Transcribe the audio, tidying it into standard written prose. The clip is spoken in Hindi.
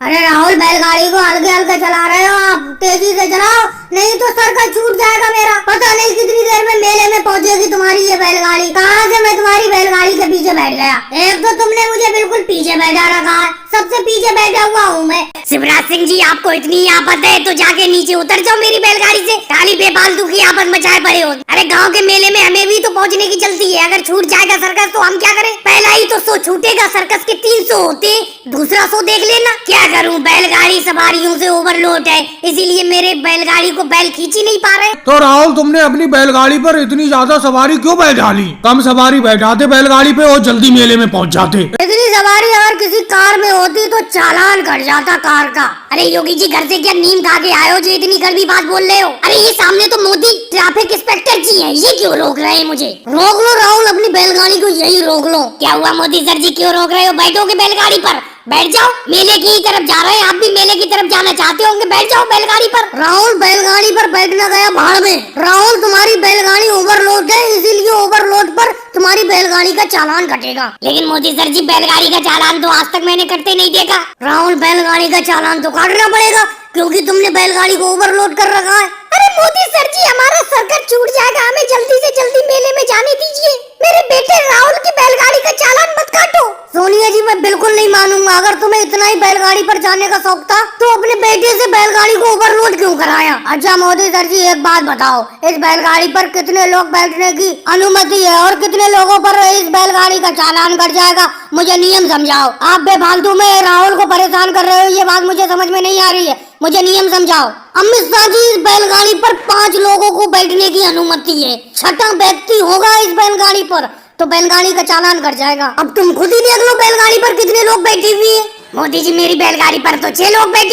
अरे राहुल, बैलगाड़ी को हल्के हल्के चला रहे हो आप, तेजी से चलाओ नहीं तो सर का छूट जाएगा मेरा। पता नहीं कितनी देर में मेले में पहुंचेगी तुम्हारी ये बैलगाड़ी। कहाँ से मैं तुम्हारी बैलगाड़ी के पीछे बैठ गया। एक तो तुमने मुझे बिल्कुल पीछे बैठा रखा है, सबसे पीछे बैठा हुआ हूँ मैं। शिवराज सिंह जी, आपको इतनी आफत है तो जाके नीचे उतर जाओ मेरी बैलगाड़ी से, खाली बेफालतू की आफत मचाए पड़े हो। अरे गाँव के मेले में हमें भी तो पहुँचने की चलती है, अगर छूट जाएगा सर्कस तो हम क्या करें। पहला ही तो शो छूटेगा, सर्कस के 3 शो होते, दूसरा शो देख लेना। क्या करूं, बैलगाड़ी सवारियों से ओवरलोड है, इसीलिए मेरे बैलगाड़ी को बैल खींच ही नहीं पा रहे। तो राहुल, तुमने अपनी बैलगाड़ी पर इतनी ज्यादा सवारी क्यों बैठा ली? कम सवारी बैठाते बैलगाड़ी पे और जल्दी मेले में पहुंच जाते। इतनी सवारी अगर किसी कार में होती तो चालान कट जाता कार का। अरे योगी जी, घर से क्या नीम खा के आए हो जो इतनी कड़वी बात बोल रहे हो। अरे ये सामने तो मोदी ट्रैफिक इंस्पेक्टर जी हैं, ये क्यों रोक रहे हैं मुझे। रोक लो राहुल, अपनी बैलगाड़ी को यही रोक लो। क्या हुआ मोदी सर जी, क्यों रोक रहे हो? बैठोगे बैलगाड़ी पर, बैठ जाओ। मेले की तरफ जा रहे हैं, आप भी मेले की तरफ जाना चाहते होंगे, बैठ जाओ बैलगाड़ी पर। राहुल, बैलगाड़ी पर बैठना गया भाड़ में। राहुल, तुम्हारी बैलगाड़ी ओवरलोड है, इसीलिए ओवरलोड पर तुम्हारी बैलगाड़ी का चालान कटेगा। लेकिन मोदी सर जी, बैलगाड़ी का चालान तो आज तक मैंने कटते नहीं देखा। राहुल, बैलगाड़ी का चालान तो काटना पड़ेगा क्योंकि तुमने बैलगाड़ी को ओवरलोड कर रखा है। अरे मोदी सर जी, हमारा सर्कस छूट जाएगा, हमें जल्दी से जल्दी मेले में जाने दीजिए। मेरे बेटे राहुल की बैलगाड़ी का चालान मत काटो। सोनिया जी, मैं बिल्कुल नहीं मानूंगा। अगर तुम्हें इतना ही बैलगाड़ी पर जाने का शौक था तो अपने बेटे से बैलगाड़ी को ओवरलोड क्यों कराया? अच्छा मोदी सर जी, एक बात बताओ, इस बैलगाड़ी पर कितने लोग बैठने की अनुमति है और कितने लोगों पर इस बैलगाड़ी का चालान कट जाएगा? मुझे नियम समझाओ। आप बेफालतू में राहुल को परेशान कर रहे हो, ये बात मुझे समझ में नहीं आ रही है। मुझे नियम समझाओ। अमित शाह जी, इस बैलगाड़ी पर 5 लोगों को बैठने की अनुमति है, 6ठा व्यक्ति होगा इस बैलगाड़ी पर तो बैलगाड़ी का चालान कट जाएगा। अब तुम खुद ही देख लो बैलगाड़ी पर कितने लोग बैठे हुए हैं। मोदी जी, मेरी बैलगाड़ी पर तो 6 लोग बैठे